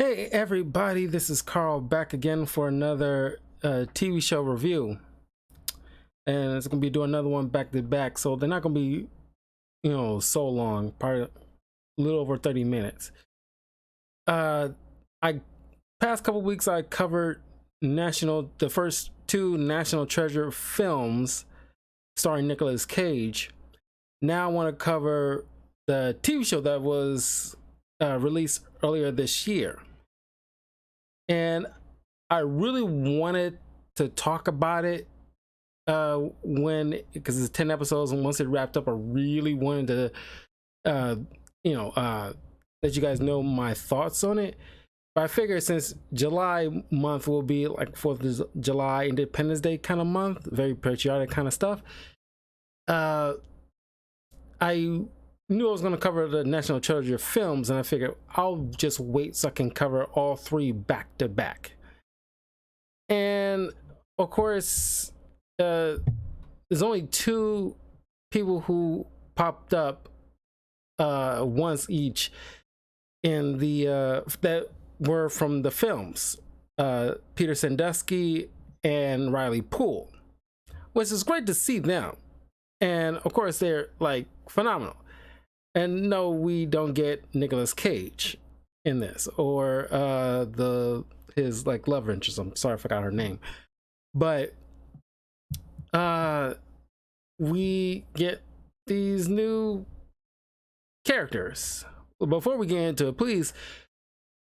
Hey everybody, this is Carl back again for another TV show review, and it's gonna be doing another one back to back. So they're not gonna be, so long, probably a little over 30 minutes. I past couple weeks I covered the first two National Treasure films starring Nicolas Cage. Now I want to cover the TV show that was released earlier this year. And I really wanted to talk about it because it's 10 episodes, and once it wrapped up I really wanted to let you guys know my thoughts on it. But I figured since July month will be like 4th of July, Independence Day kind of month, very patriotic kind of stuff, I knew I was going to cover the National Treasure films, and I figured I'll just wait so I can cover all three back to back. And of course, there's only two people who popped up once each in the that were from the films, Peter Sandusky and Riley Poole, which is great to see them. And of course, they're like phenomenal. And no, we don't get Nicolas Cage in this, or his like love interest. I'm sorry, I forgot her name. But we get these new characters. Before we get into it, please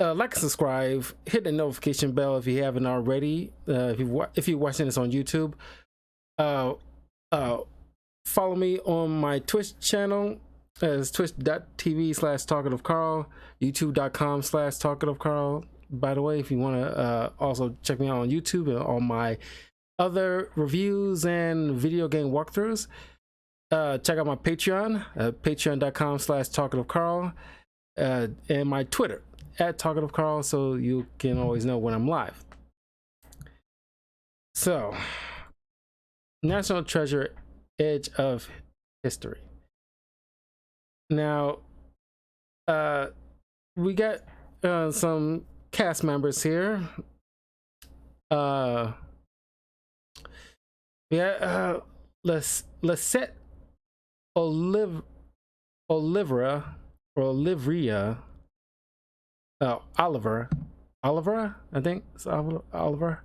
like and subscribe, hit the notification bell if you haven't already. If you're watching this on YouTube, follow me on my Twitch channel as twitch.tv/talkativecarl, youtube.com/talkativecarl. By the way, if you want to also check me out on YouTube and all my other reviews and video game walkthroughs, check out my Patreon, patreon.com/talkativecarl, and my Twitter @talkativecarl, so you can always know when I'm live. So, National Treasure: Edge of History. Now, we got some cast members here. We got Lisette Olivria, Oliver, I think it's Oliver.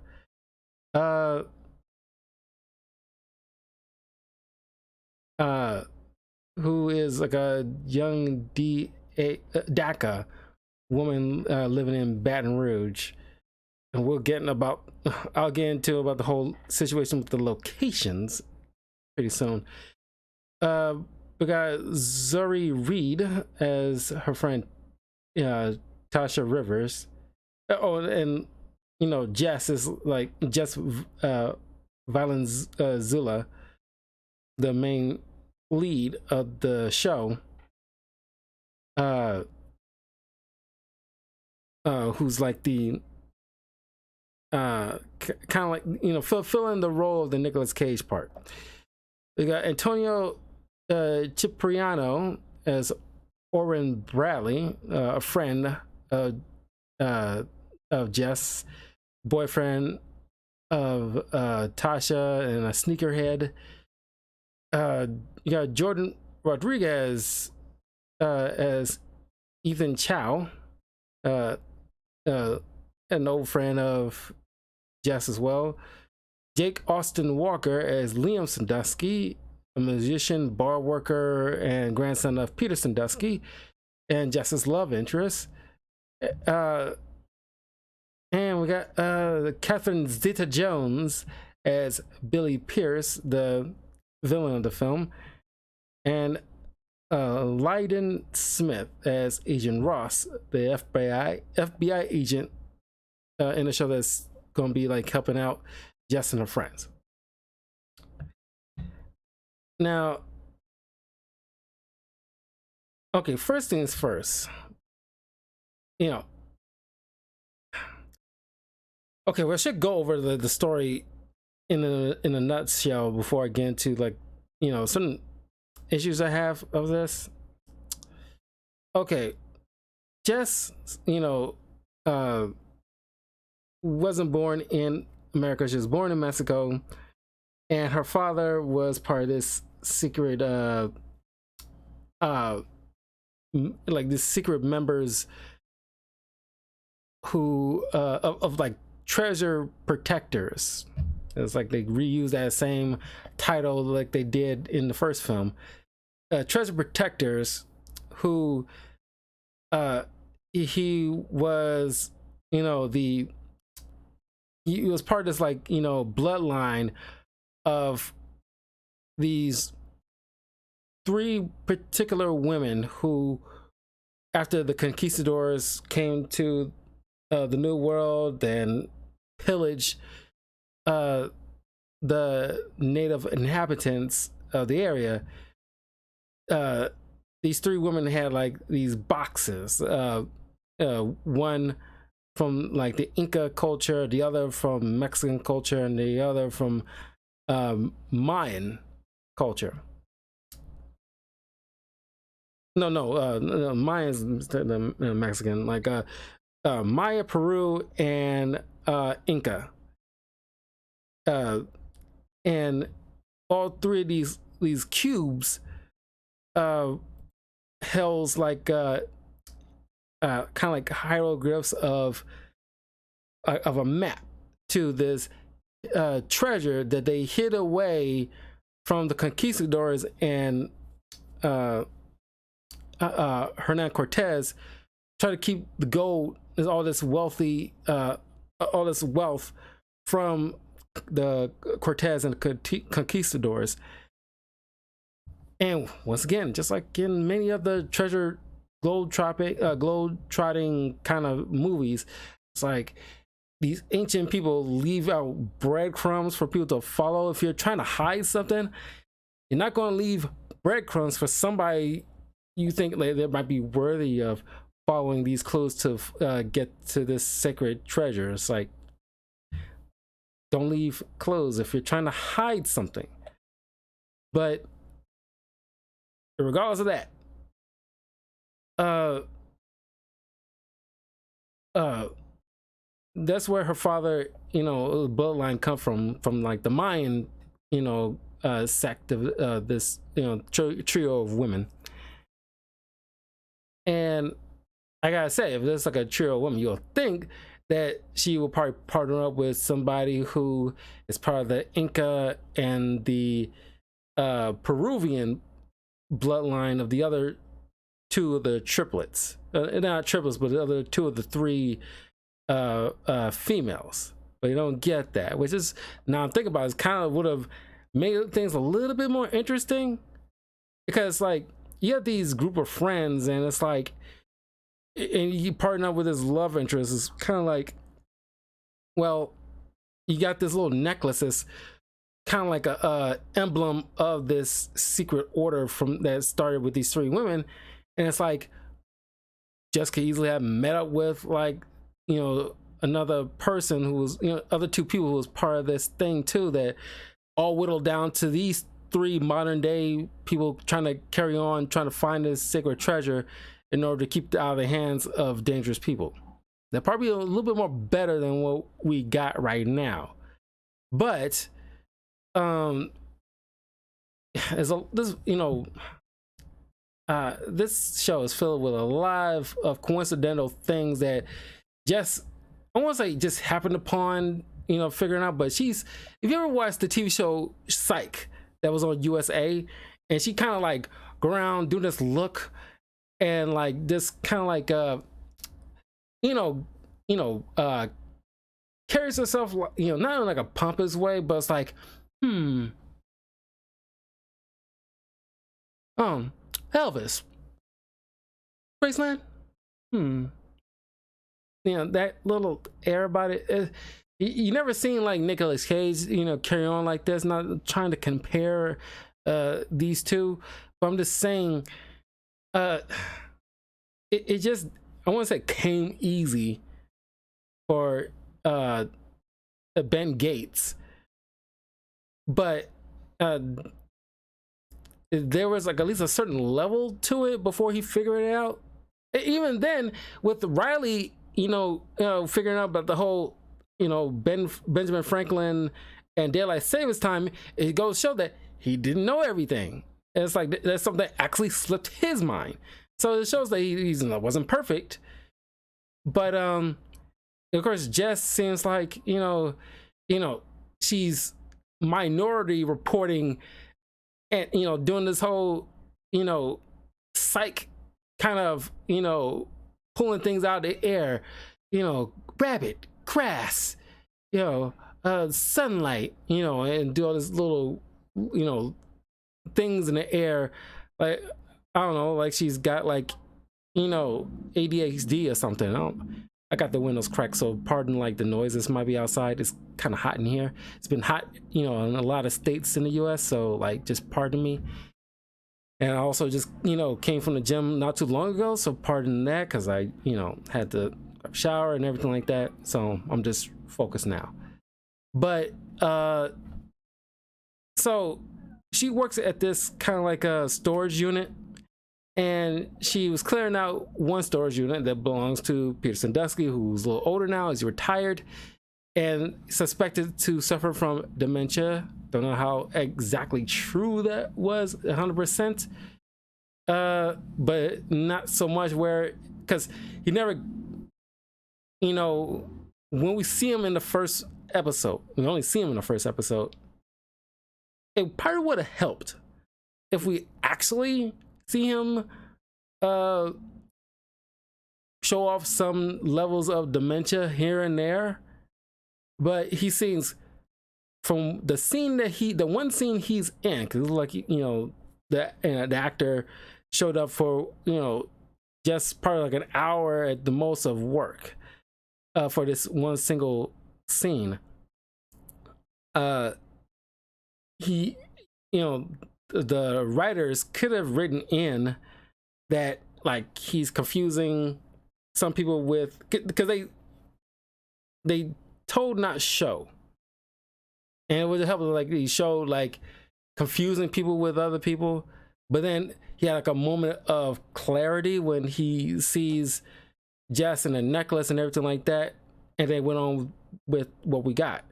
Who is like a young DACA woman living in Baton Rouge, and I'll get into about the whole situation with the locations pretty soon. We got Zuri Reed as her friend Tasha Rivers. Oh, and Jess is like Jess Valenzuela, the main lead of the show, who's like the kind of like fulfilling the role of the Nicolas Cage part. We got Antonio Cipriano as Orrin Bradley, a friend of Jess, boyfriend of Tasha, and a sneakerhead. You got Jordan Rodriguez as Ethan Chow, an old friend of Jess as well. Jake Austin Walker as Liam Sandusky, a musician, bar worker, and grandson of Peter Sandusky, and Jess's love interest. And we got Catherine Zeta-Jones as Billy Pierce, the villain of the film, and Lydon Smith as Agent Ross, the FBI agent in the show that's gonna be like helping out Jess and her friends. Now, okay, first things first. Okay, well, I should go over the story in a nutshell before I get into certain issues I have of this. Okay, Jess, uh, wasn't born in America. She was born in Mexico, and her father was part of this secret, uh, like this secret members who of like treasure protectors. It's like they reused that same title like they did in the first film. Treasure protectors, who he was, you know, he was part of this, like, you know, bloodline of these three particular women who, after the conquistadors came to the New World and pillaged the native inhabitants of the area, these three women had like these boxes. One from like the Inca culture, the other from Mexican culture, and the other from Mayan culture. No, Mayans the Mexican, like Maya, Peru, and Inca. And all three of these cubes holds like kind of like hieroglyphs of a map to this treasure that they hid away from the conquistadors and Hernan Cortez. Try to keep the gold, all this wealth from the Cortez and the conquistadors. And once again, just like in many of the treasure globe-trotting kind of movies, it's like these ancient people leave out breadcrumbs for people to follow. If you're trying to hide something, you're not going to leave breadcrumbs for somebody you think like they might be worthy of following these clues to get to this sacred treasure. It's like, don't leave clues if you're trying to hide something. But regardless of that, that's where her father, you know, bloodline come from like the Mayan, you know, sect of this, you know, trio of women. And I gotta say, if there's like a trio of women, you'll think that she will probably partner up with somebody who is part of the Inca and the Peruvian bloodline of the other two of the triplets. Not triplets, but the other two of the three females. But you don't get that, which is, now I'm thinking about it, kind of would have made things a little bit more interesting, because like you have these group of friends and it's like, and you partner up with this love interest. It's kind of like, well, you got this little necklace that's kind of like a emblem of this secret order from that started with these three women, and it's like just could easily have met up with, like, you know, another person who was, you know, other two people who was part of this thing too, that all whittled down to these three modern day people trying to carry on, trying to find this sacred treasure in order to keep it out of the hands of dangerous people. They're probably a little bit more better than what we got right now. But as this, you know, this show is filled with a lot of coincidental things that just, I won't say just happened upon, you know, figuring out. But she's, if you ever watched the TV show Psych that was on USA, and she kind of like go around doing this look and like this kind of like carries herself, you know, not in like a pompous way, but it's like, Elvis, Graceland, you know, that little air about it. You never seen like Nicolas Cage, you know, carry on like this. Not trying to compare these two, but I'm just saying, it just, I want to say, came easy for Ben Gates, but there was like at least a certain level to it before he figured it out. Even then, with Riley, figuring out about the whole, Benjamin Franklin and daylight savings time, it goes to show that he didn't know everything. And it's like that's something that actually slipped his mind. So it shows that he wasn't perfect. But of course, Jess seems like she's minority reporting and doing this whole psych kind of pulling things out of the air, rabbit, crass, sunlight, and do all this little things in the air, like I don't know, like she's got like ADHD or something. I got the windows cracked, so pardon like the noises might be outside. It's kind of hot in here. It's been hot, in a lot of states in the US, so like just pardon me. And I also just, came from the gym not too long ago, so pardon that, because I, had to shower and everything like that. So I'm just focused now. But so she works at this kind of like a storage unit, and she was clearing out one storage unit that belongs to Peter Sandusky, who's a little older now, he's retired, and suspected to suffer from dementia. Don't know how exactly true that was 100%, but not so much because he never, when we see him in the first episode, we only see him in the first episode, it probably would have helped if we actually see him show off some levels of dementia here and there. But he seems, from the scene the one scene he's in, because like the actor showed up for just probably like an hour at the most of work for this one single scene. He, the writers could have written in that like he's confusing some people with, because they told not show, and it would help like he showed like confusing people with other people, but then he had like a moment of clarity when he sees Jess and the necklace and everything like that, and they went on with what we got.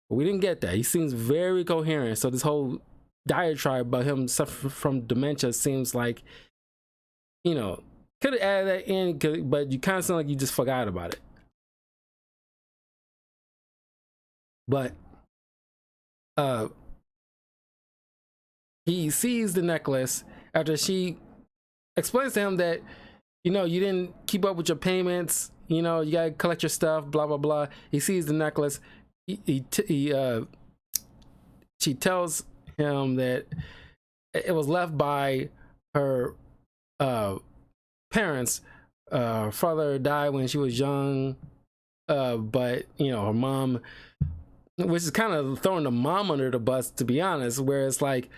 But we didn't get that. He seems very coherent, so this whole diatribe about him suffering from dementia seems like could have added that in, but you kind of sound like you just forgot about it. But he sees the necklace after she explains to him that you didn't keep up with your payments, you gotta collect your stuff, blah blah blah. He sees the necklace. She tells him that it was left by her parents. Father died when she was young, but her mom, which is kind of throwing the mom under the bus, to be honest, where it's like,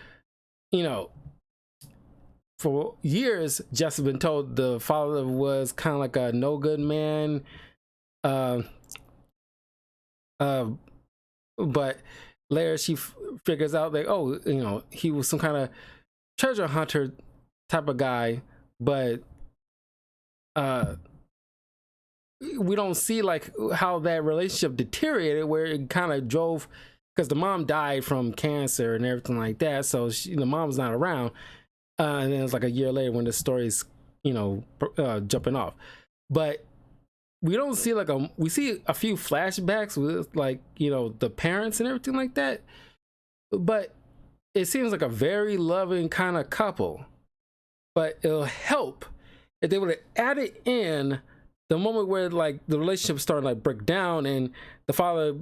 for years Jess has been told the father was kind of like a no good man, but later she figures out that he was some kind of treasure hunter type of guy, but we don't see like how that relationship deteriorated, where it kind of drove, because the mom died from cancer and everything like that, so the mom's not around, and then it's like a year later when the story's jumping off. But we don't see we see a few flashbacks with like the parents and everything like that, but it seems like a very loving kind of couple. But it'll help if they would have added in the moment where like the relationship started like break down and the father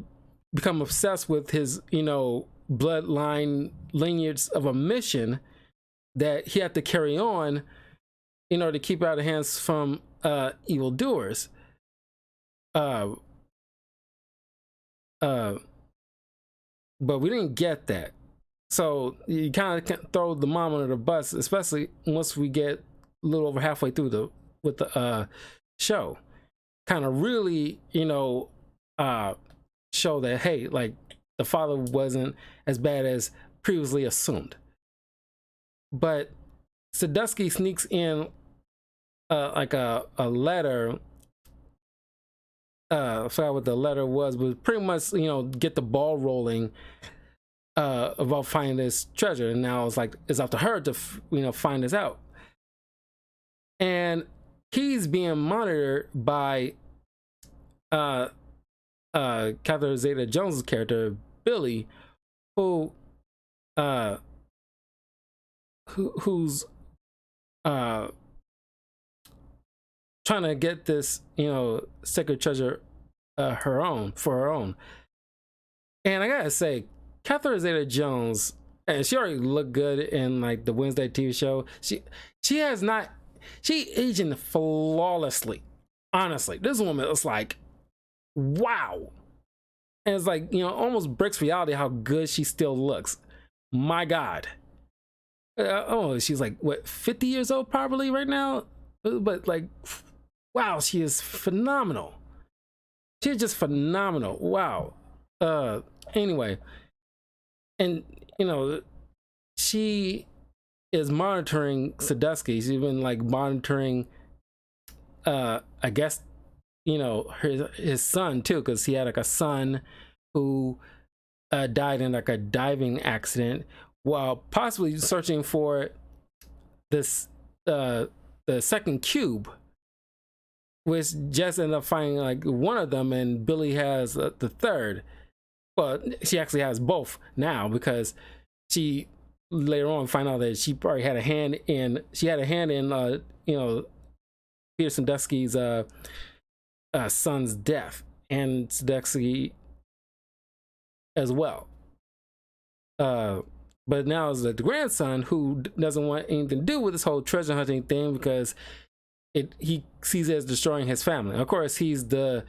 become obsessed with his bloodline lineage of a mission that he had to carry on in order to keep out of hands from evildoers. But we didn't get that, so you kind of can't throw the mom under the bus, especially once we get a little over halfway through the show. Kind of really show that, hey, like the father wasn't as bad as previously assumed. But Sandusky sneaks in like a letter I forgot what the letter was, but pretty much, get the ball rolling about finding this treasure. And now it's up to her to find this out. And he's being monitored by Catherine Zeta-Jones' character Billy, who's trying to get this sacred treasure for her own. And I gotta say, Catherine Zeta-Jones, and she already looked good in like the Wednesday TV show. She aging flawlessly. Honestly, this woman is like, wow. And it's like, almost breaks reality how good she still looks. My God. She's like, what, 50 years old probably right now? But like, wow, she is phenomenal. She's just phenomenal. Wow. Anyway, and she is monitoring Sadusky. She's been like monitoring I guess his son too, because he had like a son who died in like a diving accident while possibly searching for this the second cube, which just ended up finding like one of them, and Billy has the third. Well, she actually has both now, because she later on find out that she probably had a hand in Peter Sandusky's son's death, and Sandusky as well. But now it's the grandson who doesn't want anything to do with this whole treasure hunting thing, because he sees it as destroying his family. Of course, he's the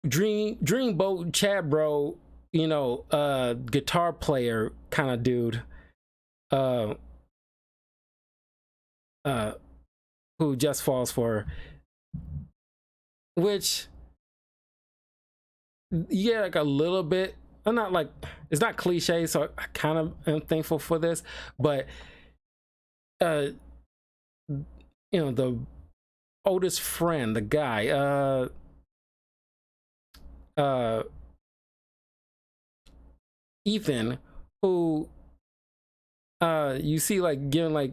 dreamboat Chad bro, guitar player kind of dude, who just falls for her. Which, yeah, like a little bit. I'm not like, it's not cliche, so I kind of am thankful for this, but the oldest friend, the guy, Ethan, who you see like giving like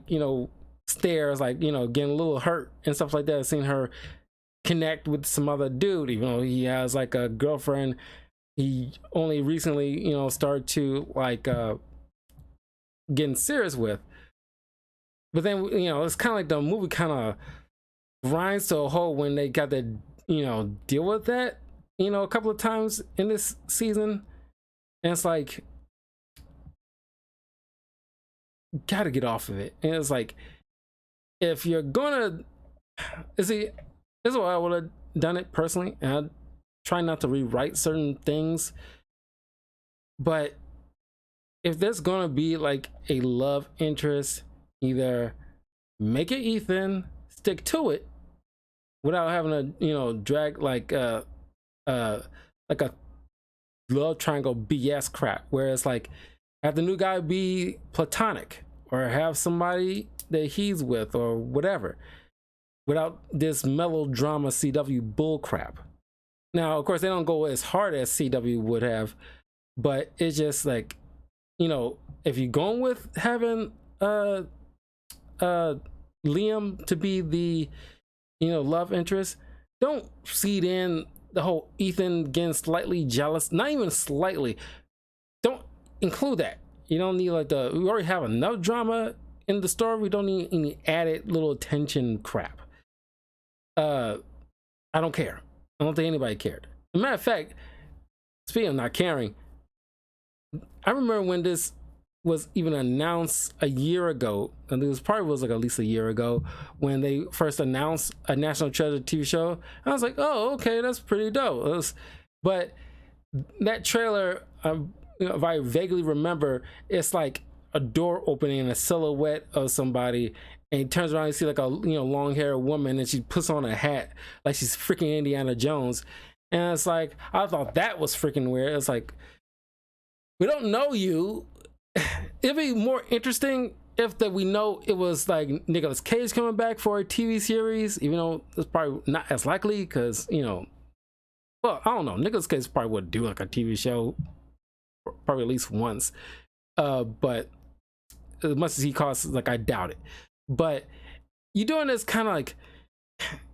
stares, like getting a little hurt and stuff like that, seeing her connect with some other dude, even though he has like a girlfriend he only recently started to like getting serious with. But then it's kind of like the movie kind of grinds to a halt when they got to deal with that a couple of times in this season, and it's like, gotta get off of it. And it's like, if you're gonna see, this is why I would have done it personally, and I'd try not to rewrite certain things. But if there's gonna be like a love interest, either make it Ethan, stick to it without having to drag like a love triangle BS crap, where it's like, have the new guy be platonic, or have somebody that he's with or whatever, without this melodrama CW bull crap. Now, of course, they don't go as hard as CW would have, but it's just like, if you're going with having Liam to be the love interest, don't seed in the whole Ethan getting slightly jealous. Not even slightly. Don't include that. You don't need like we already have enough drama in the story. We don't need any added little attention crap. I don't care. I don't think anybody cared. As a matter of fact, speaking of not caring, I remember when this was even announced a year ago, and it was like at least a year ago, when they first announced a National Treasure TV show. I was like, oh, okay, that's pretty dope. But that trailer, if I vaguely remember, it's like a door opening and a silhouette of somebody, and he turns around and you see like a long-haired woman, and she puts on a hat like she's freaking Indiana Jones. And it's like, I thought that was freaking weird. It's like, we don't know you. It'd be more interesting if that we know it was like Nicolas Cage coming back for a TV series, even though it's probably not as likely, because well, I don't know. Nicolas Cage probably would do like a TV show, probably at least once. But as much as he costs, like I doubt it. But you doing this kind of like,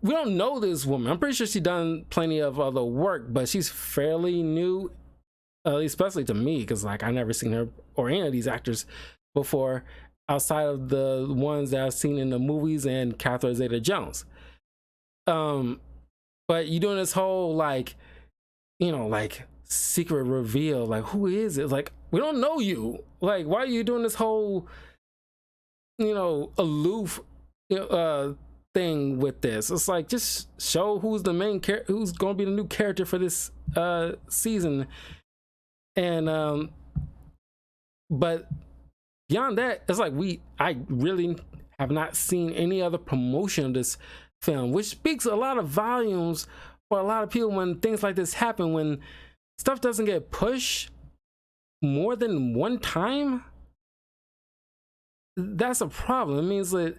we don't know this woman. I'm pretty sure she's done plenty of other work, but she's fairly new, especially to me, because like I never seen her or any of these actors before, outside of the ones that I've seen in the movies and Catherine Zeta-Jones. But you doing this whole like, you know, like secret reveal, like who is it? Like we don't know you. Like why are you doing this whole, you know, aloof thing with this? It's like just show who's the main character, who's going to be the new character for this season. And but beyond that, it's like I really have not seen any other promotion of this film, which speaks a lot of volumes for a lot of people when things like this happen, when stuff doesn't get pushed more than one time. That's a problem. It means that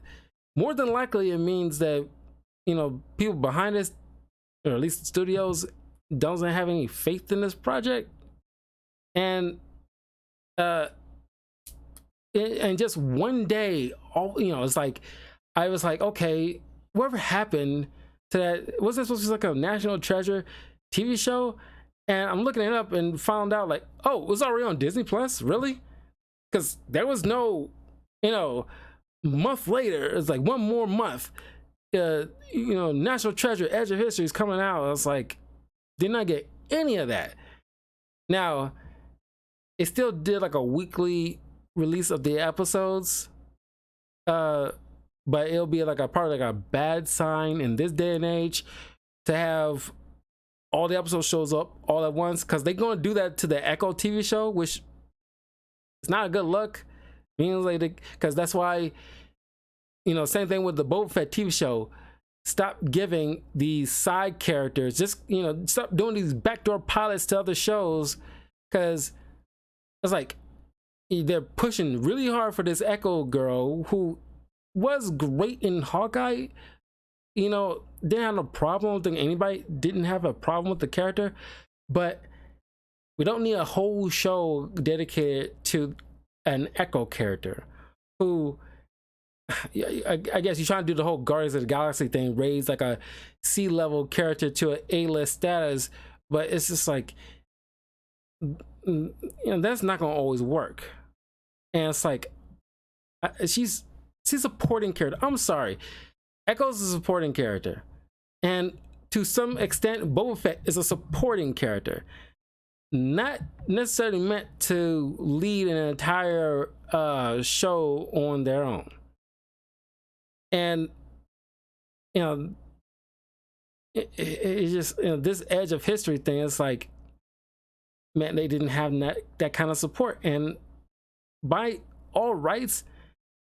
more than likely it means that, you know, people behind this, or at least studios, doesn't have any faith in this project. And and just one day, all, you know, it's like I was like, okay, whatever happened to that? Wasn't it supposed to be like a National Treasure TV show? And I'm looking it up and found out like, oh, it was already on Disney Plus. Really? Because there was no, you know, month later, it's like one more month, you know, National Treasure Edge of History is coming out. I was like, did not get any of that. Now it still did like a weekly release of the episodes, but it'll be like a probably like a bad sign in this day and age to have all the episodes shows up all at once, because they're going to do that to the Echo TV show, which is not a good look. Means like, because that's why, you know, same thing with the Boba Fett TV show. Stop giving these side characters, just, you know, stop doing these backdoor pilots to other shows, because it's like they're pushing really hard for this Echo girl who was great in Hawkeye. You know, didn't have no problem. I don't think anybody didn't have a problem with the character, but we don't need a whole show dedicated to an Echo character who, I guess you're trying to do the whole Guardians of the Galaxy thing, raise like a C-level character to an A-list status, but it's just like, you know, that's not gonna always work. And it's like, she's a supporting character. I'm sorry, Echo's a supporting character, and to some extent Boba Fett is a supporting character, not necessarily meant to lead an entire show on their own. And you know, it just, you know, this Edge of History thing is like, man, they didn't have that kind of support. And by all rights,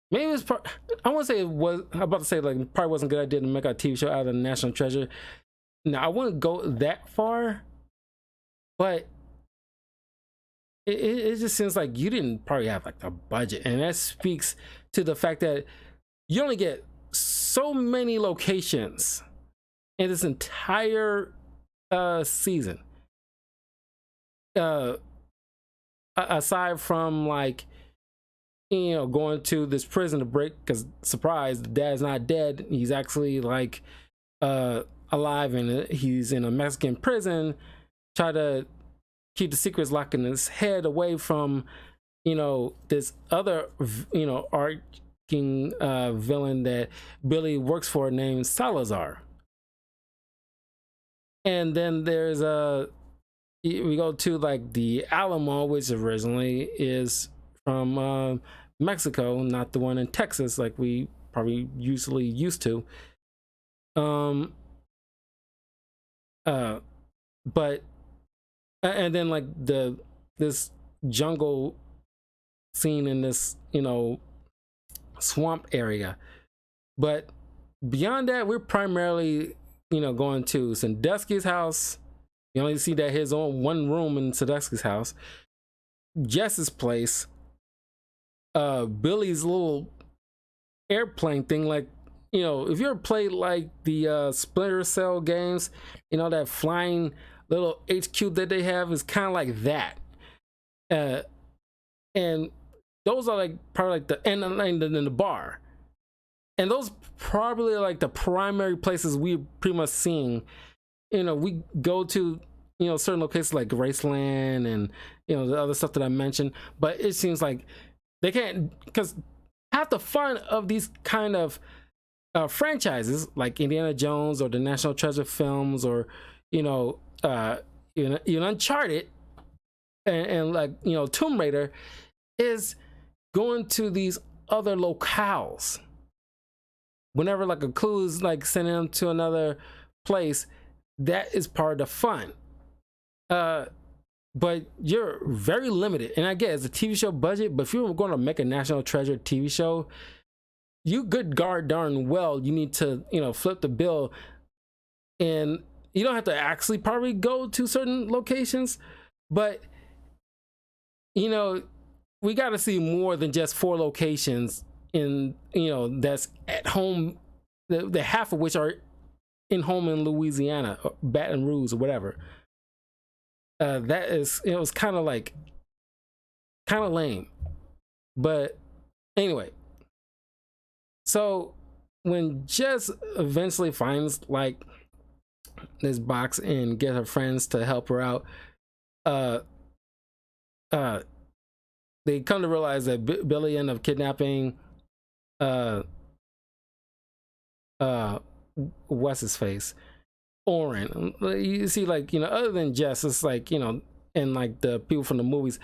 maybe it's part, I want to say it was, I'm about to say like probably wasn't a good idea to make a TV show out of the National Treasure. Now I wouldn't go that far, but it just seems like you didn't probably have like the budget, and that speaks to the fact that you only get so many locations in this entire season, aside from like, you know, going to this prison to break, because surprise, the dad's not dead, he's actually like alive, and he's in a Mexican prison. Try to keep the secrets locked in his head away from, you know, this other, you know, arcing villain that Billy works for named Salazar. And then there's we go to like the Alamo, which originally is from Mexico, not the one in Texas like we probably usually used to. But and then like this jungle scene in this, you know, swamp area. But beyond that, we're primarily, you know, going to Sandusky's house. You only see that his own one room in Sandusky's house, Jess's place, Billy's little airplane thing. Like, you know, if you ever played like the Splinter Cell games, you know, that flying little HQ that they have is kind of like that. Uh, and those are like probably like the and then the bar, and those probably like the primary places we pretty much seeing. You know, we go to, you know, certain locations like Graceland and, you know, the other stuff that I mentioned, but it seems like they can't, because half the fun of these kind of franchises like Indiana Jones or the National Treasure films, or Uncharted and like, you know, Tomb Raider, is going to these other locales. Whenever like a clue is like sending them to another place, that is part of the fun. But you're very limited, and I get it's a TV show budget, but if you're going to make a National Treasure TV show, you good guard darn well you need to, you know, flip the bill, and you don't have to actually probably go to certain locations, but you know, we got to see more than just 4 locations in, you know, that's at home, the half of which are in home in Louisiana, or Baton Rouge, or whatever. That is, it was kind of like kind of lame, but anyway. So when Jess eventually finds like this box and get her friends to help her out, they come to realize that Billy ended up kidnapping what's his face, Orin. You see, like, you know, other than Jess, it's like, you know, and like the people from the movies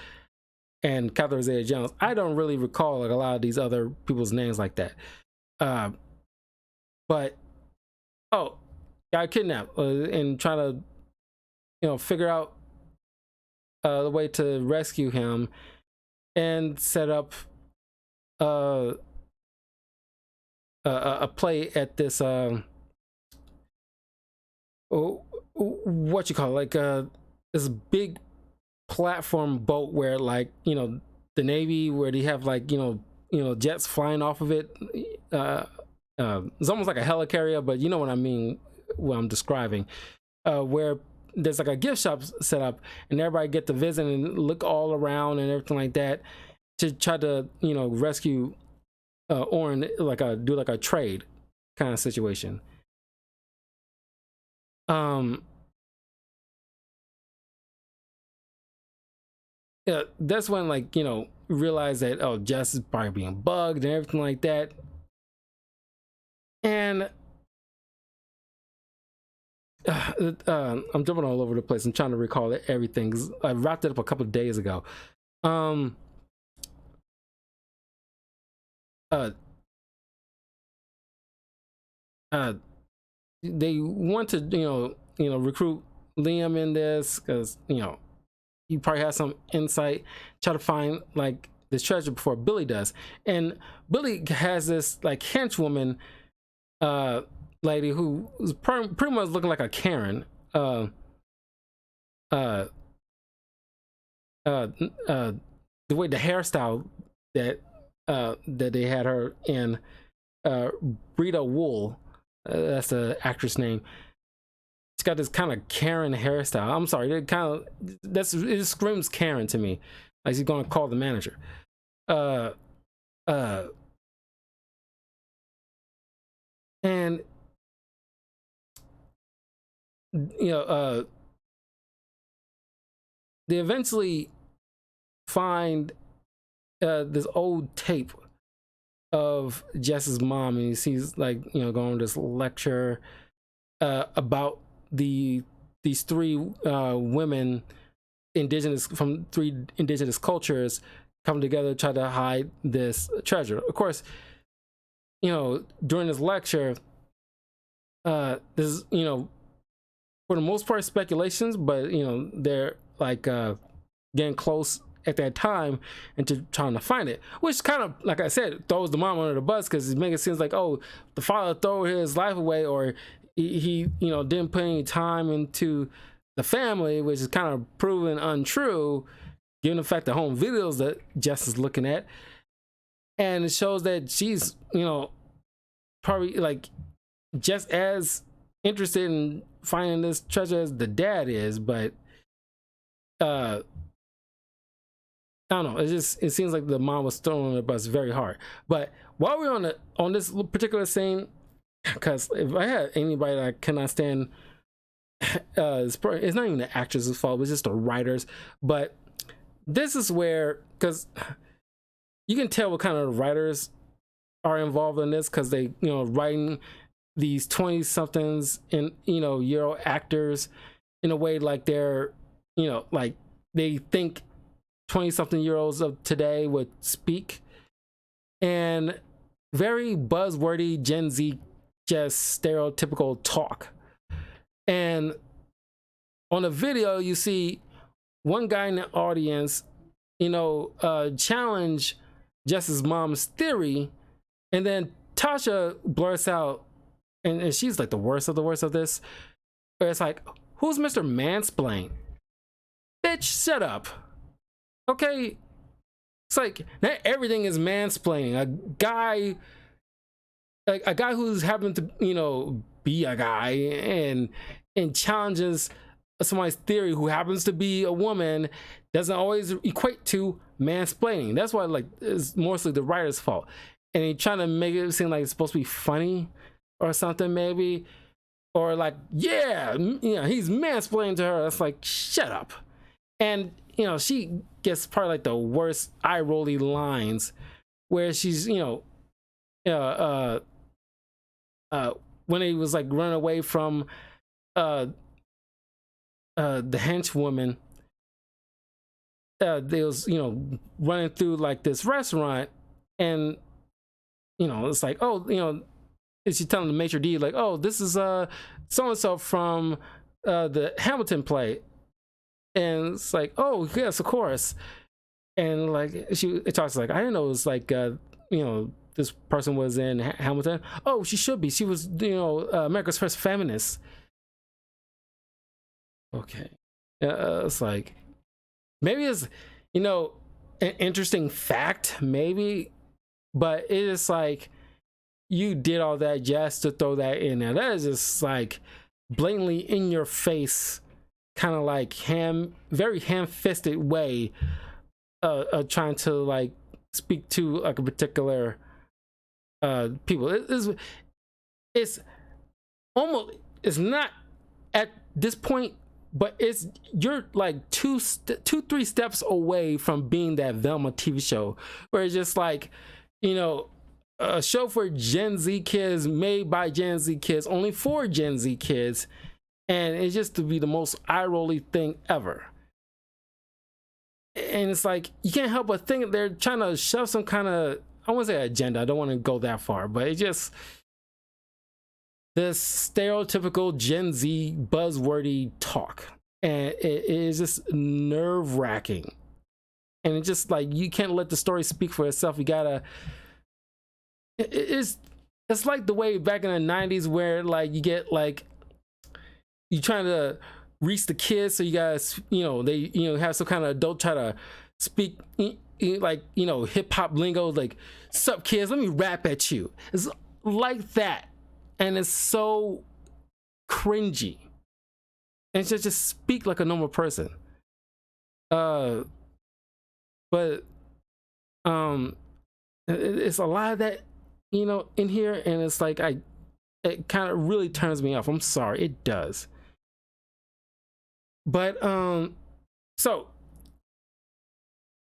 and Catherine Zeta-Jones, I don't really recall like a lot of these other people's names like that. But got kidnapped and trying to, you know, figure out the way to rescue him and set up a play at this what you call it, like this big platform boat where, like, you know, the Navy, where they have like, you know, jets flying off of it. It's almost like a helicarrier, but you know what I mean, what I'm describing, where there's like a gift shop set up and everybody get to visit and look all around and everything like that to try to, you know, rescue Orin, like do like a trade kind of situation. Yeah, that's when, like, you know, realize that, oh, Jess is probably being bugged and everything like that. And I'm jumping all over the place. I'm trying to recall everything. I wrapped it up a couple of days ago. They want to, you know, recruit Liam in this because, you know, he probably has some insight, try to find like this treasure before Billy does. And Billy has this like henchwoman lady who's pretty much looking like a Karen. The way the hairstyle that they had her in, Brita Wool, that's the actress name. She's got this kind of Karen hairstyle. I'm sorry, it just screams Karen to me. Like she's gonna call the manager. And you know, they eventually find this old tape of Jess's mom, and he sees, like, you know, going to this lecture about these 3 women, indigenous, from 3 indigenous cultures, come together to try to hide this treasure. Of course, you know, during this lecture, this is, you know, for the most part speculations, but you know, they're like getting close at that time and trying to find it, which kind of, like I said, throws the mom under the bus, because it makes it seem like, oh, the father threw his life away, or he you know, didn't put any time into the family, which is kind of proven untrue given the fact the home videos that Jess is looking at. And it shows that she's, you know, probably like just as interested in finding this treasure as the dad is, but I don't know. It seems like the mom was thrown on the bus very hard. But while we're on this particular scene, because if I had anybody that I cannot stand, it's not even the actress's fault, it's just the writers. But this is where, because you can tell what kind of writers are involved in this, because they, writing these 20 somethings and, year old actors in a way like they're, like they think 20 something year olds of today would speak, and very buzzwordy Gen Z, just stereotypical talk. And on the video, you see one guy in the audience, challenge Jess's mom's theory, and then Tasha blurts out, and she's like the worst of this, where it's like, who's Mr. Mansplain? Bitch, shut up. Okay? It's like, not everything is mansplaining. A guy who's happened to, be a guy and challenges somebody's theory who happens to be a woman doesn't always equate to mansplaining. That's why, like, it's mostly the writer's fault. And he trying to make it seem like it's supposed to be funny or something, maybe. Or like, yeah, he's mansplaining to her. It's like, shut up. And, she gets probably like the worst eye-rolly lines where she's, when he was like running away from the henchwoman, they was, running through like this restaurant, and, it's like, oh, is she telling the maitre d' like, oh, this is so-and-so from the Hamilton play. And it's like, oh yes, of course. And like it talks like, I didn't know it was like this person was in Hamilton. Oh, she should be. She was America's first feminist. Okay, it's like, maybe it's an interesting fact, maybe, but it is like, you did all that just to throw that in there. That is just like blatantly in your face, kind of like very ham-fisted way of trying to like speak to like a particular people. It's almost, it's not at this point, but you're like 2-3 steps away from being that Velma TV show where it's just like, a show for Gen Z kids, made by Gen Z kids, only for Gen Z kids, and it's just to be the most eye-rolly thing ever. And it's like, you can't help but think they're trying to shove some kind of, I won't say agenda, I don't want to go that far, but it's just this stereotypical Gen Z buzzwordy talk, and it is just nerve-wracking. And it's just like, you can't let the story speak for itself. You gotta, it's like the way back in the 90s where like you get like, you trying to reach the kids, so you guys, they have some kind of adult try to speak like hip-hop lingo, like, sup kids, let me rap at you. It's like that, and it's so cringy, and just speak like a normal person. But it's a lot of that in here, and it's like, it kind of really turns me off. I'm sorry, it does. But so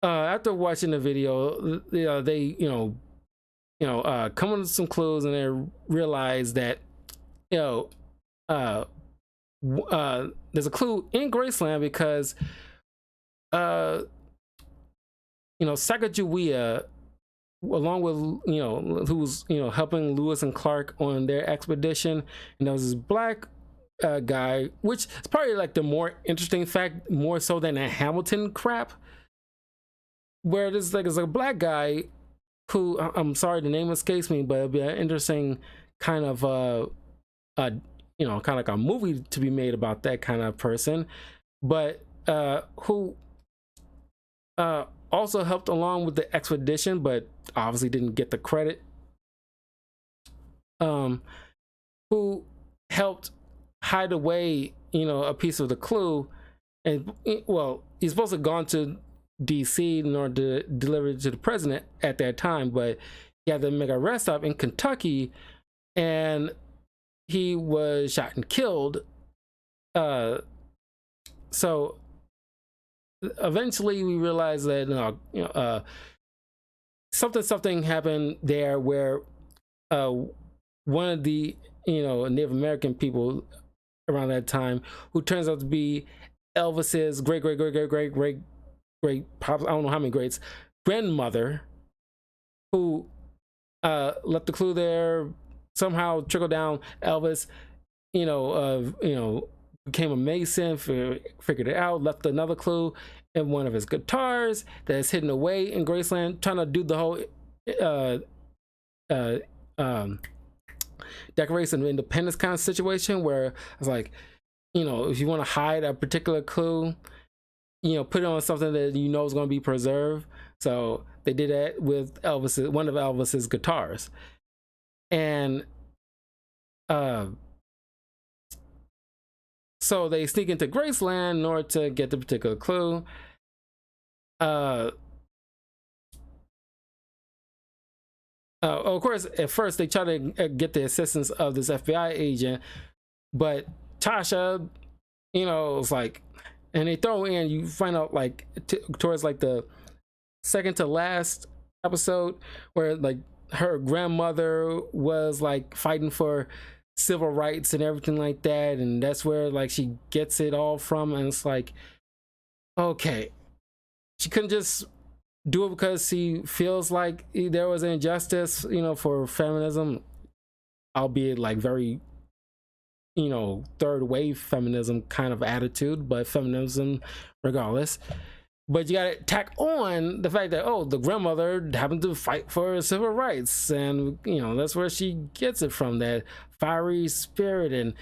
after watching the video, they come up with some clues, and they realize that there's a clue in Graceland because Sacagawea, along with who's helping Lewis and Clark on their expedition, and there was this black guy, which is probably like the more interesting fact, more so than that Hamilton crap, where there's like a black guy who, I'm sorry, the name escapes me, but it'd be an interesting kind of kind of like a movie to be made about that kind of person, but who also helped along with the expedition, but obviously didn't get the credit. Who helped hide away, a piece of the clue. And well, he's supposed to have gone to DC in order to deliver it to the president at that time, but he had to make a rest stop in Kentucky, and he was shot and killed. So eventually we realized that something happened there where one of the Native American people around that time, who turns out to be Elvis's great I don't know how many greats, grandmother, who left the clue there, somehow trickled down. Elvis became a mason, figured it out, left another clue in one of his guitars that's hidden away in Graceland, trying to do the whole Declaration of Independence kind of situation, where it's like, if you want to hide a particular clue, put it on something that is going to be preserved. So they did that with one of Elvis's guitars. And so they sneak into Graceland in order to get the particular clue. Of course, at first they try to get the assistance of this FBI agent, but Tasha, it's like, and they throw in, you find out like towards like the second to last episode, where like her grandmother was like fighting for civil rights and everything like that, and that's where like she gets it all from. And it's like, okay, she couldn't just do it because she feels like there was an injustice, for feminism, albeit like very, third wave feminism kind of attitude, but feminism regardless. But you gotta tack on the fact that, the grandmother happened to fight for civil rights, and that's where she gets it from, that fiery spirit,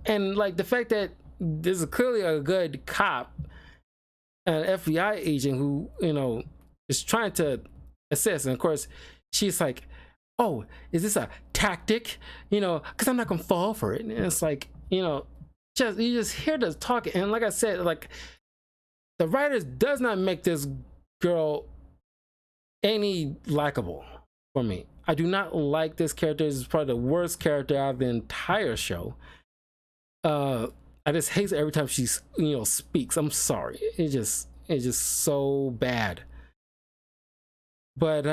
and like the fact that this is clearly a good cop, an FBI agent who is trying to assist. And of course she's like, oh, is this a tactic, because I'm not gonna fall for it. And it's like, you just hear the talk, and like I said, like, the writers does not make this girl any likable for me. I do not like this character. This is probably the worst character out of the entire show. I just hate her every time she speaks. I'm sorry, it's just so bad. But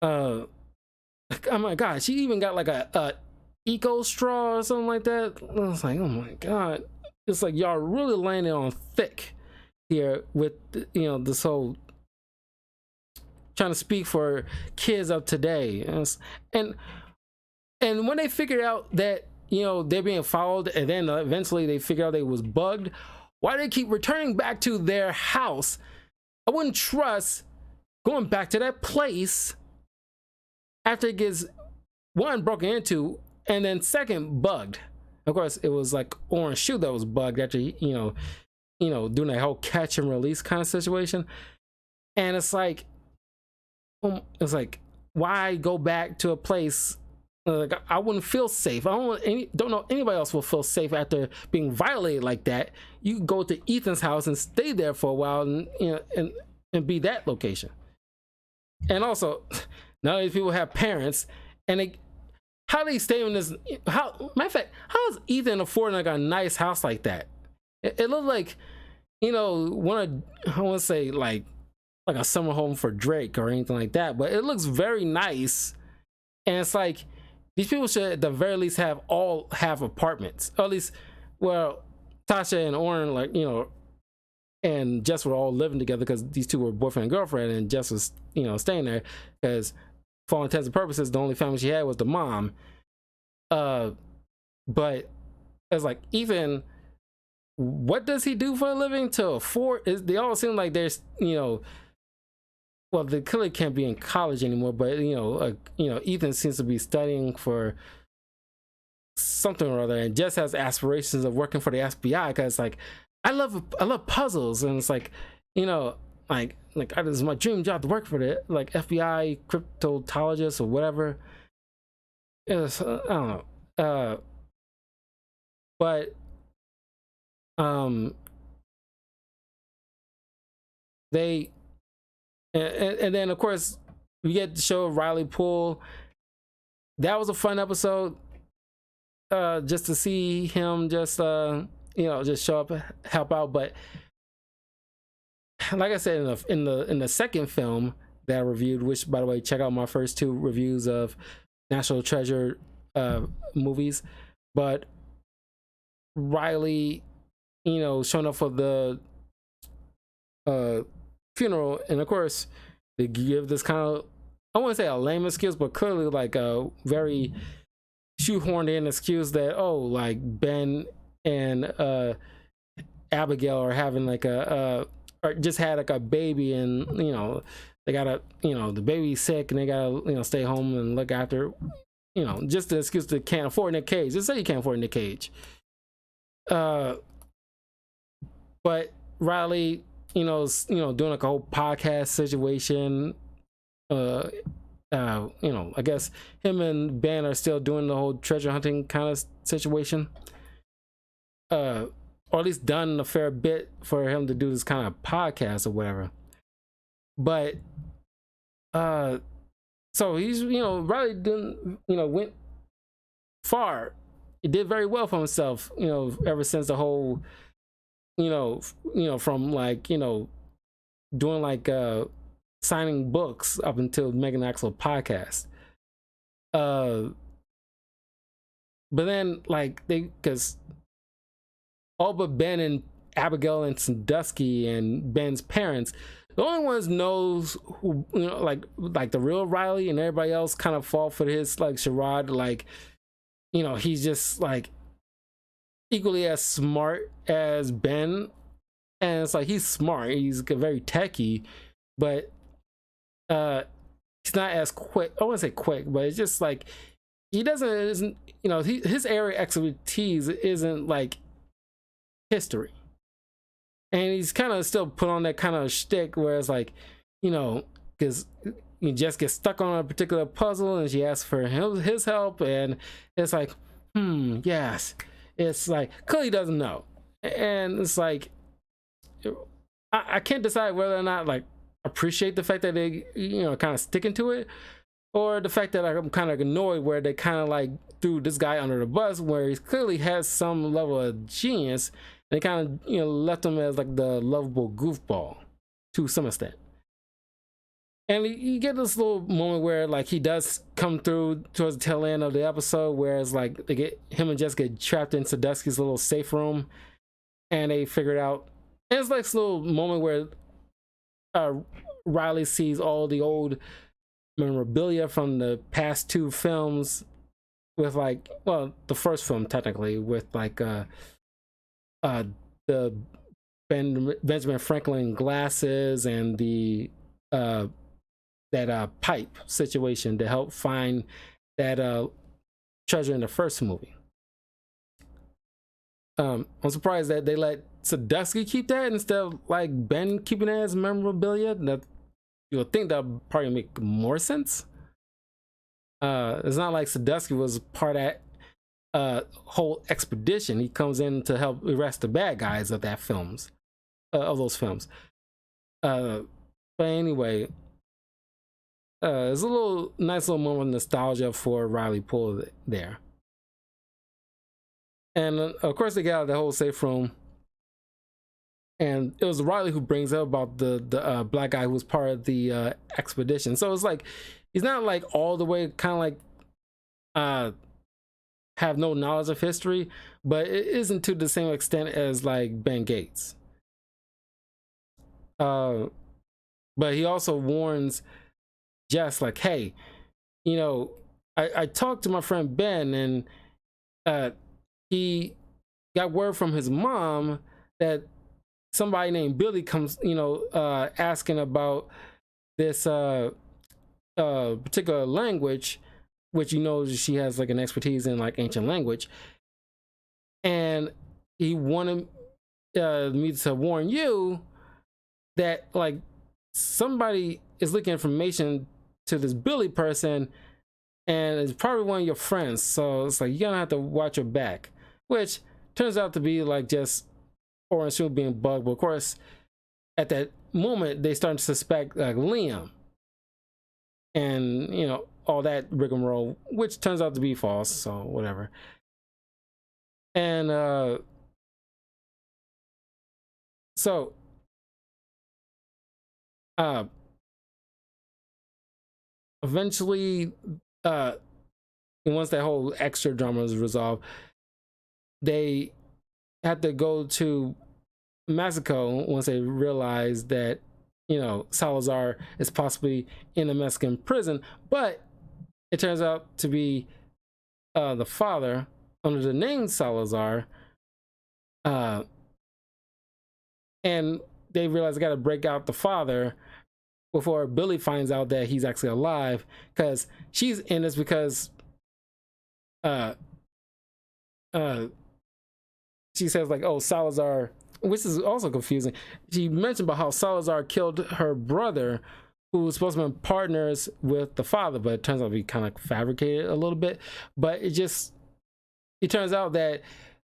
oh my god, she even got like a eco straw or something like that. I was like, oh my god, it's like y'all really laying it on thick here with this whole trying to speak for kids of today. And when they figured out that they're being followed, and then eventually they figured out they was bugged, why do they keep returning back to their house? I wouldn't trust going back to that place after it gets, one, broken into, and then second, bugged. Of course, it was like Orange Shoe that was bugged after doing that whole catch and release kind of situation. And it's like why go back to a place? Like, I wouldn't feel safe. I don't know anybody else will feel safe after being violated like that. You can go to Ethan's house and stay there for a while, and and be that location. And also, none of these people have parents, and how they stay in this? Matter of fact, how is Ethan affording like a nice house like that? It looked like I want to say like a summer home for Drake or anything like that, but it looks very nice. And it's like, these people should at the very least have apartments, or at least, well, Tasha and Oren, like, and Jess were all living together, because these two were boyfriend and girlfriend, and Jess was staying there because for all intents and purposes the only family she had was the mom. But it's like, Ethan, what does he do for a living to afford? They all seem like there's well, the killer can't be in college anymore, but Ethan seems to be studying for something or other, and Jess has aspirations of working for the FBI, because like, I love puzzles, and it's like, like this is my dream job, to work for the like FBI cryptologist or whatever. I don't know. uh but um they and then of course we get to show Riley Poole. That was a fun episode, just to see him just just show up, help out. But like I said, in the second film that I reviewed, which by the way, check out my first two reviews of National Treasure movies. But Riley, showing up for the funeral, and of course they give this kind of, I wouldn't say a lame excuse, but clearly like a very shoehorned in excuse that, oh, like Ben and Abigail are having like or just had like a baby, and they gotta, the baby's sick and they gotta stay home and look after, just the excuse that can't afford Nick Cage. Just say you can't afford Nick Cage. But Riley, doing like a whole podcast situation. I guess him and Ben are still doing the whole treasure hunting kind of situation. Or at least done a fair bit for him to do this kind of podcast or whatever. But so he's Riley didn't went far. He did very well for himself, ever since the whole from like doing like signing books up until making an actual podcast. But then like because all but Ben and Abigail and Sandusky and Ben's parents, the only ones knows who, like the real Riley, and everybody else kind of fall for his like charade. Like, he's just like equally as smart as Ben, and it's like he's smart, he's very techy, but he's not as quick. I wouldn't say quick, but it's just like he isn't his area of expertise isn't like history, and he's kind of still put on that kind of shtick where it's like, because you just get stuck on a particular puzzle and she asks for his help, and it's like, yes, it's like clearly doesn't know, and it's like I can't decide whether or not like appreciate the fact that they kind of sticking to it, or the fact that I'm kind of annoyed where they kind of like threw this guy under the bus where he clearly has some level of genius. They kind of left him as like the lovable goofball to some extent. And you get this little moment where like he does come through towards the tail end of the episode, where it's like they get him and Jessica trapped in Sandusky's little safe room, and they figure it out. And it's like this little moment where Riley sees all the old memorabilia from the past two films, with like, well, the first film technically, with like the Benjamin Franklin glasses and the that pipe situation to help find that treasure in the first movie. I'm surprised that they let Sandusky keep that instead of like Ben keeping it as memorabilia. That you would think that would probably make more sense. It's not like Sandusky was part of that whole expedition. He comes in to help arrest the bad guys of that films, of those films. But anyway, it's a nice little moment of nostalgia for Riley Poole there. And of course they got out of the whole safe room, and it was Riley who brings up about the black guy who was part of the expedition. So it's like he's not like all the way kind of like have no knowledge of history, but it isn't to the same extent as like Ben Gates. But he also warns Jess like, hey, I talked to my friend Ben, and he got word from his mom that somebody named Billy comes, asking about this particular language, which she has like an expertise in like ancient language, and he wanted me to warn you that like somebody is leaking information to this Billy person, and it's probably one of your friends. So it's like you're gonna have to watch your back, which turns out to be like just Orange Shoe being bugged. But of course, at that moment, they start to suspect like Liam, and all that rigmarole, which turns out to be false. So whatever. And so eventually, once that whole extra drama is resolved, they had to go to Mexico once they realized that Salazar is possibly in a Mexican prison. But it turns out to be the father under the name Salazar, and they realize they got to break out the father before Billy finds out that he's actually alive, because she's in this because she says like, oh, Salazar, which is also confusing. She mentioned about how Salazar killed her brother, who was supposed to be partners with the father, but it turns out to be kind of fabricated a little bit. But it turns out that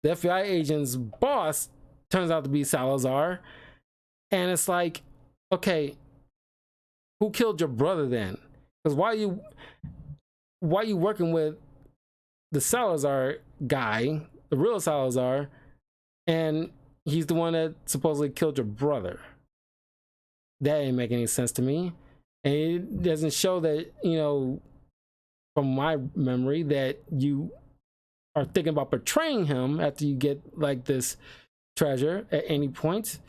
the FBI agent's boss turns out to be Salazar, and it's like, okay, who killed your brother then? Because why are you working with the Salazar guy, the real Salazar, and he's the one that supposedly killed your brother? That ain't make any sense to me. And it doesn't show that, from my memory, that you are thinking about betraying him after you get like this treasure at any point.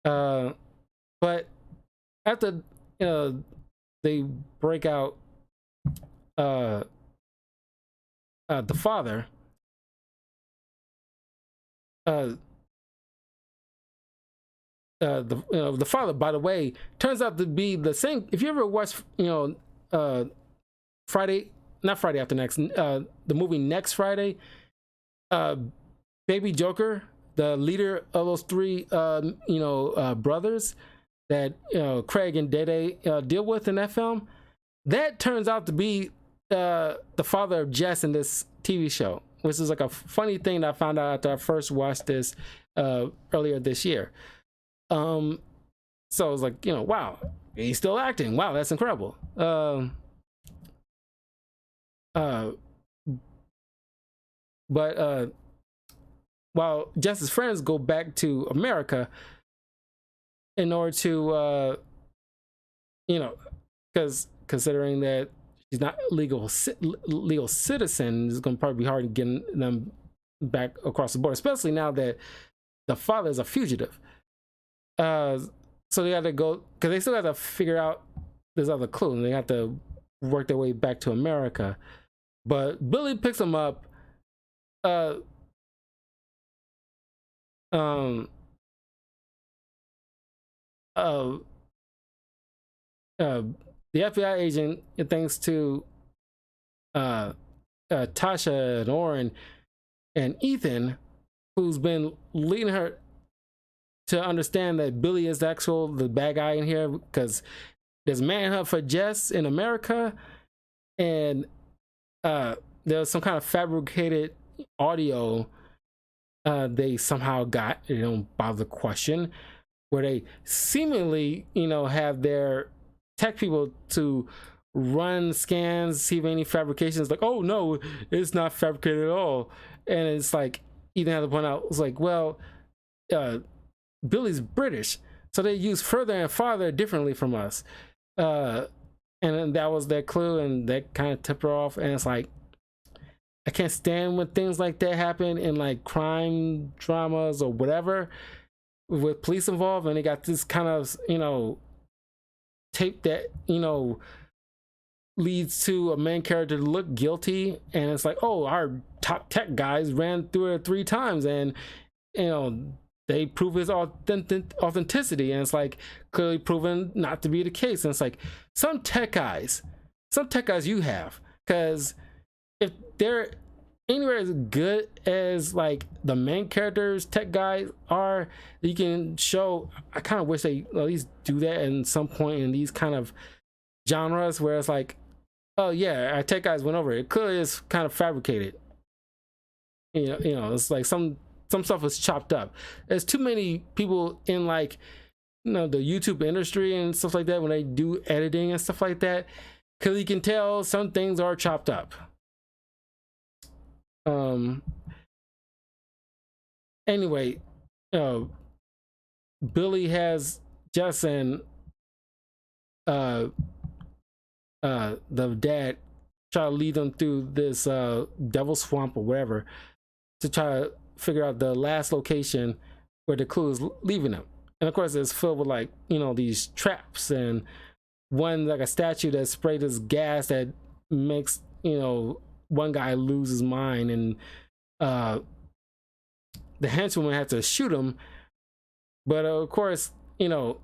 But after they break out the father, the father, by the way, turns out to be the same. If you ever watch, not Friday After Next, the movie Next Friday, Baby Joker, the leader of those three, brothers that Craig and Dede deal with in that film, that turns out to be the father of Jess in this TV show, which is like a funny thing that I found out after I first watched this earlier this year. So I was like, wow, he's still acting. Wow, that's incredible. But while Jess's friends go back to America in order to, because considering that she's not legal citizen, it's going to probably be hard getting them back across the border, especially now that the father is a fugitive. So they got to go, because they still got to figure out this other clue, and they have to work their way back to America. But Billy picks them up. The FBI agent, thanks to Tasha and Oren and Ethan, who's been leading her to understand that Billy is the bad guy in here, because there's manhunt for Jess in America, and there's some kind of fabricated audio they somehow got, they don't bother to question, where they seemingly have their tech people to run scans, see if any fabrications, like, oh no, it's not fabricated at all. And it's like, Ethan had to point out, it's like, well, Billy's British, so they use further and farther differently from us. And then that was their clue, and that kind of tipped her off. And it's like, I can't stand when things like that happen in like crime dramas or whatever with police involved, and they got this kind of tape that leads to a main character to look guilty, and it's like, oh, our top tech guys ran through it 3 times, and they prove his authenticity, and it's like clearly proven not to be the case. And it's like, some tech guys you have, because if they're anywhere as good as like the main characters tech guys are, you can show. I kind of wish they at least do that in some point in these kind of genres, where it's like, oh yeah, our tech guys went over it. It clearly is kind of fabricated. It's like some stuff was chopped up. There's too many people in like the YouTube industry and stuff like that when they do editing and stuff like that, because you can tell some things are chopped up. Anyway, Billy has Jess and the dad try to lead them through this devil swamp or whatever to try to figure out the last location where the clue is leaving them. And of course, it's filled with like these traps, and one like a statue that sprayed this gas that makes one guy lose his mind, and the henchwoman had to shoot him. But of course, during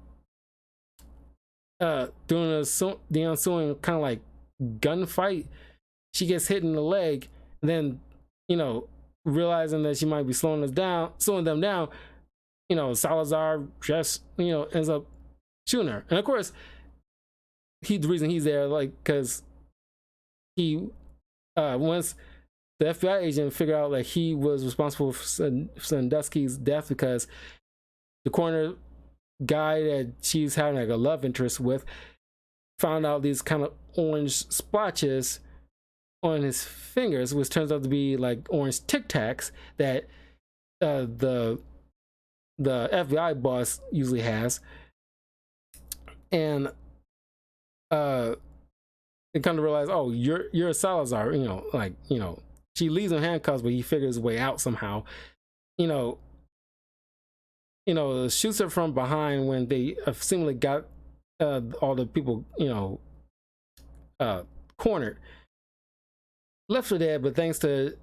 the ensuing kind of like gunfight, she gets hit in the leg, and then realizing that she might be slowing them down, Salazar just ends up shooting her. And of course, the reason he's there, like, because he once the FBI agent figured out that he was responsible for Sandusky's death, because the coroner guy that she's having like a love interest with found out these kind of orange splotches on his fingers, which turns out to be like orange Tic Tacs that the FBI boss usually has. And they come to realize, oh, you're a Salazar, she leaves him handcuffs, but he figures his way out somehow. Shoots her from behind when they seemingly got all the people cornered. Left for dead, but thanks to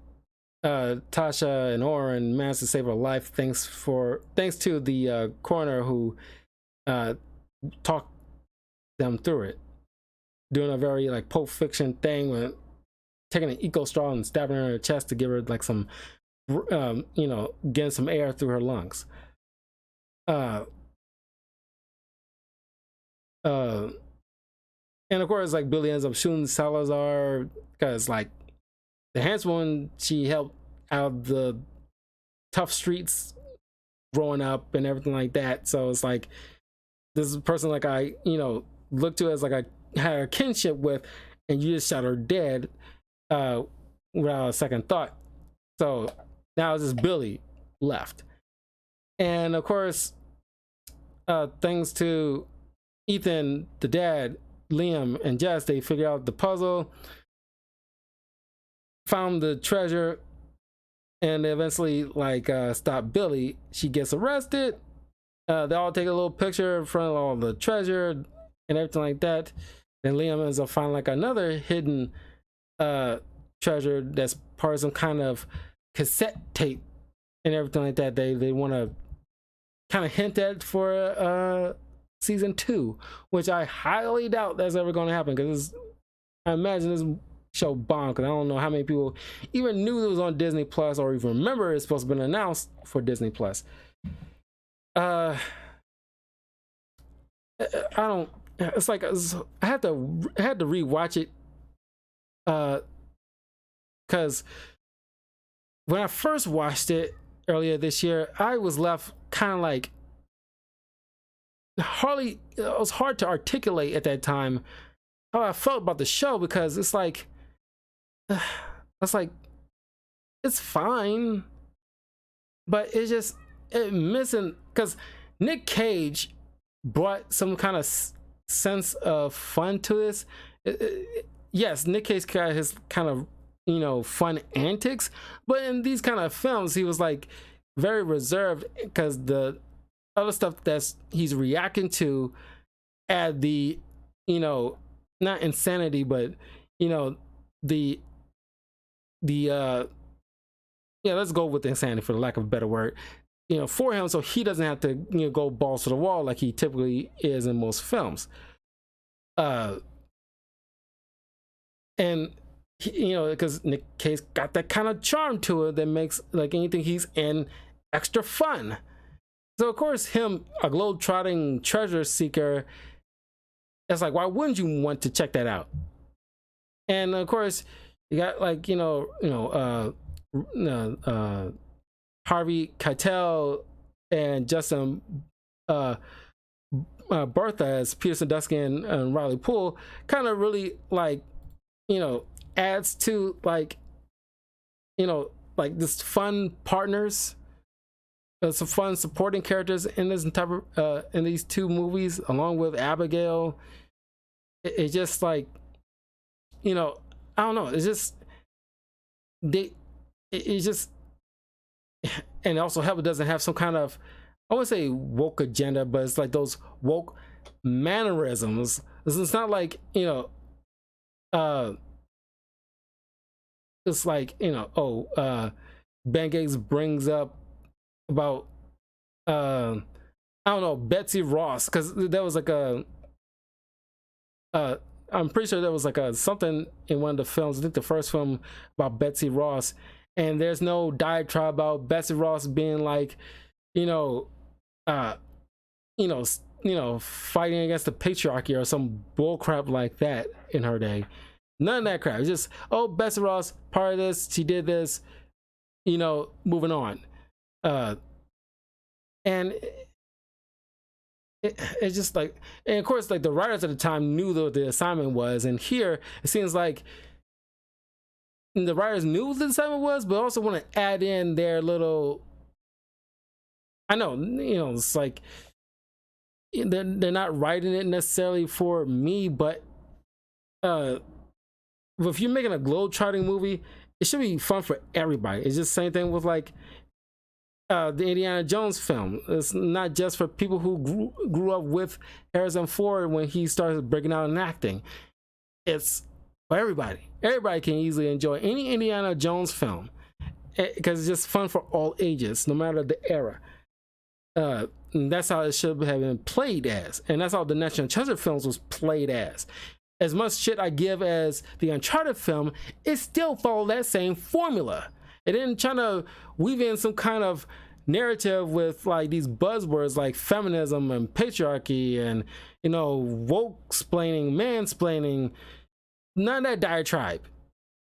Tasha and Oren managed to save her life thanks to the coroner who talked them through it, doing a very like Pulp Fiction thing with taking an eco straw and stabbing her in her chest to give her like some getting some air through her lungs. And of course, like, Billy ends up shooting Salazar because like the henchwoman she helped out of the tough streets growing up and everything like that. So it's like this is a person like I look to as like I had a kinship with, and you just shot her dead without a second thought. So now it's just Billy left. And of course, thanks to Ethan, the dad, Liam, and Jess, they figure out the puzzle, found the treasure, and they eventually like stop Billy. She gets arrested. They all take a little picture in front of all the treasure and everything like that. Then Liam ends up finding like another hidden treasure that's part of some kind of cassette tape and everything like that. They want to kind of hint at for season 2, which I highly doubt that's ever going to happen, because I imagine this show bombed, because I don't know how many people even knew it was on Disney Plus or even remember it's supposed to have been announced for Disney Plus. I don't. It's like I had to rewatch it because when I first watched it earlier this year, I was left kind of like it was hard to articulate at that time how I felt about the show, because it's like it's fine, but it missing, because Nick Cage brought some kind of sense of fun to this. Yes, Nick Cage got his kind of fun antics, but in these kind of films he was like very reserved, because the other stuff that's he's reacting to add the not insanity, but the let's go with insanity for the lack of a better word, for him, so he doesn't have to go balls to the wall like he typically is in most films. And because Nick Cage got that kind of charm to it that makes like anything he's in extra fun. So of course, him, a globe-trotting treasure seeker, it's like, why wouldn't you want to check that out? And of course, you got like Harvey Keitel and Justin uh, Bertha as Peter Sandusky and Riley Poole, kind of really like adds to like this fun partners, some fun supporting characters in this entire in these two movies, along with Abigail. It's just like I don't know. It's just it's just, and also Hell doesn't have some kind of, I wouldn't say woke agenda, but it's like those woke mannerisms. It's not like it's like Ben Gates brings up about I don't know, Betsy Ross, because there was like a I'm pretty sure there was like a something in one of the films, I think the first film, about Betsy Ross, and there's no diatribe about Betsy Ross being like uh fighting against the patriarchy or some bull crap like that in her day. None of that crap. It's just, oh, Betsy Ross, part of this, she did this, moving on. And it's just like, and of course, like the writers at the time knew what the assignment was, and here it seems like the writers knew what the assignment was, but also want to add in their little. I know, it's like they're not writing it necessarily for me, but if you're making a globe-trotting movie, it should be fun for everybody. It's just the same thing with like the Indiana Jones film. It's not just for people who grew up with Harrison Ford when he started breaking out in acting. It's for everybody. Everybody can easily enjoy any Indiana Jones film because it's just fun for all ages, no matter the era. And that's how it should have been played as, and that's how the National Treasure films was played as. As much shit I give as the Uncharted film, it still followed that same formula. It didn't try to weave in some kind of narrative with like these buzzwords like feminism and patriarchy and woke-splaining, mansplaining. None of that diatribe.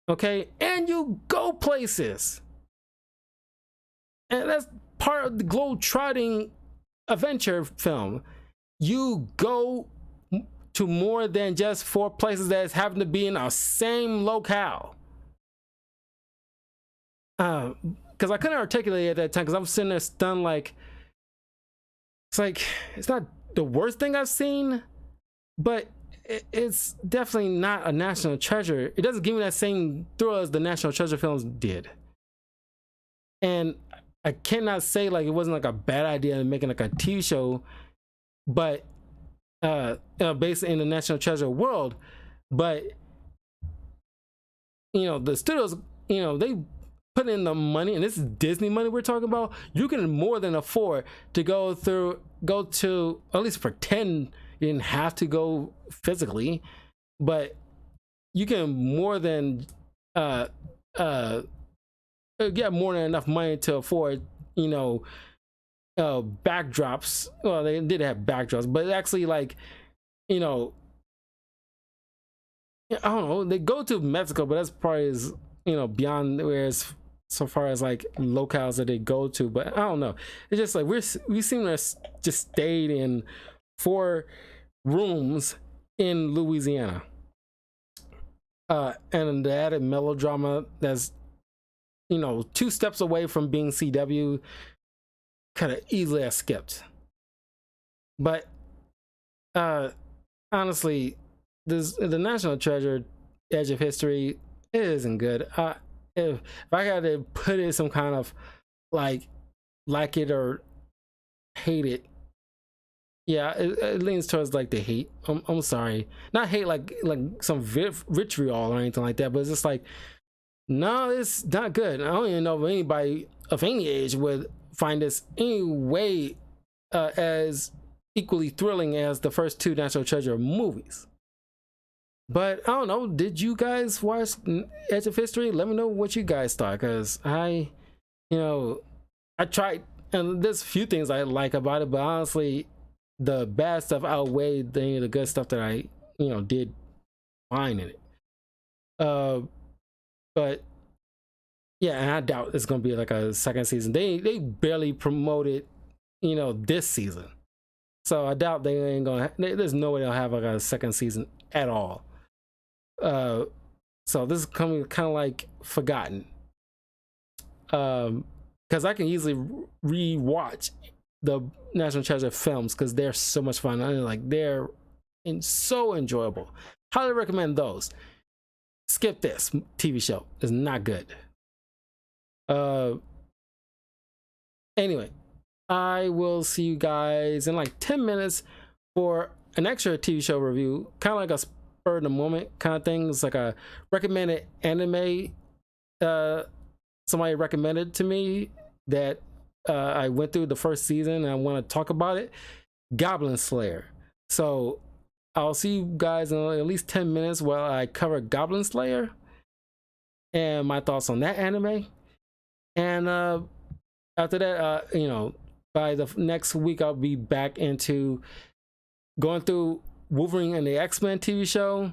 Okay? And you go places. And that's part of the globe-trotting adventure film. You go to more than just 4 places that happen to be in our same locale. Because I couldn't articulate it at that time, because I'm sitting there stunned, like it's not the worst thing I've seen, but it's definitely not a National Treasure. It doesn't give me that same thrill as the National Treasure films did. And I cannot say like it wasn't like a bad idea making like a TV show, but based in the National Treasure world. But the studios, they put in the money, and this is Disney money we're talking about. You can more than afford to go to, at least pretend you didn't have to go physically, but you can more than get more than enough money to afford backdrops. Well, they did have backdrops, but actually like I don't know, they go to Mexico, but that's probably is beyond where it's, so far as like locales that they go to. But I don't know, it's just like we seem to just stayed in 4 rooms in Louisiana, and the added melodrama that's 2 steps away from being CW kind of easily have skipped. But honestly, the National Treasure Edge of History, it isn't good. If I had to put it some kind of like it or hate it, yeah, it leans towards like the hate. I'm sorry, not hate like some vitriol or anything like that, but it's just like, no, it's not good. I don't even know if anybody of any age would find this any way as equally thrilling as the first 2 National Treasure movies. But I don't know, did you guys watch Edge of History? Let me know what you guys thought, because I tried, and there's a few things I like about it, but honestly, the bad stuff outweighed the good stuff that I did fine in it. Uh, but yeah, and I doubt it's gonna be like a second season. They barely promoted, this season, so I doubt they ain't gonna. There's no way they'll have like a second season at all. Uh, so this is coming kind of like forgotten. Because I can easily re-watch the National Treasure films because they're so much fun. They're so enjoyable. Highly recommend those. Skip this TV show. It's not good. Anyway, I will see you guys in like 10 minutes for an extra TV show review, kind of like a spur of the moment kind of thing. It's like a recommended anime somebody recommended to me that I went through the first season and I want to talk about it. Goblin Slayer. So I'll see you guys in at least 10 minutes while I cover Goblin Slayer and my thoughts on that anime. And after that, by the next week, I'll be back into going through Wolverine and the X-Men TV show,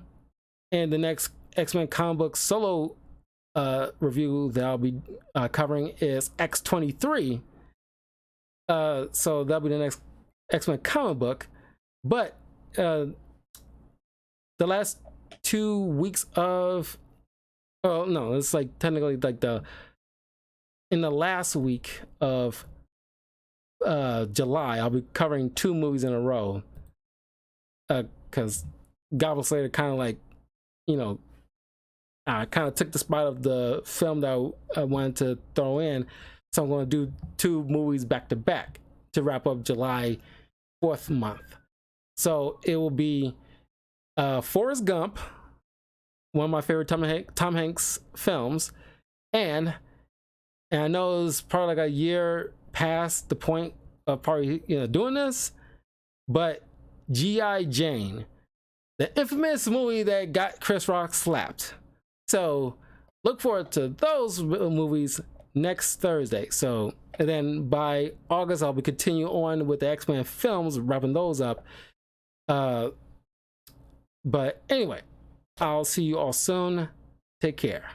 and the next X-Men comic book solo review that I'll be covering is X-23. So that'll be the next X-Men comic book. But the last 2 weeks of, no, it's like technically like in the last week of July, I'll be covering 2 movies in a row. Because Goblin Slayer kind of like, I kind of took the spot of the film that I wanted to throw in. So I'm going to do 2 movies back to back to wrap up July 4th month. So it will be Forrest Gump, one of my favorite Tom Hanks films. And I know it's probably like a year past the point of probably doing this, but G.I. Jane, the infamous movie that got Chris Rock slapped. So look forward to those movies next Thursday. So, and then by August, I'll be continue on with the X-Men films, wrapping those up. But anyway, I'll see you all soon. Take care.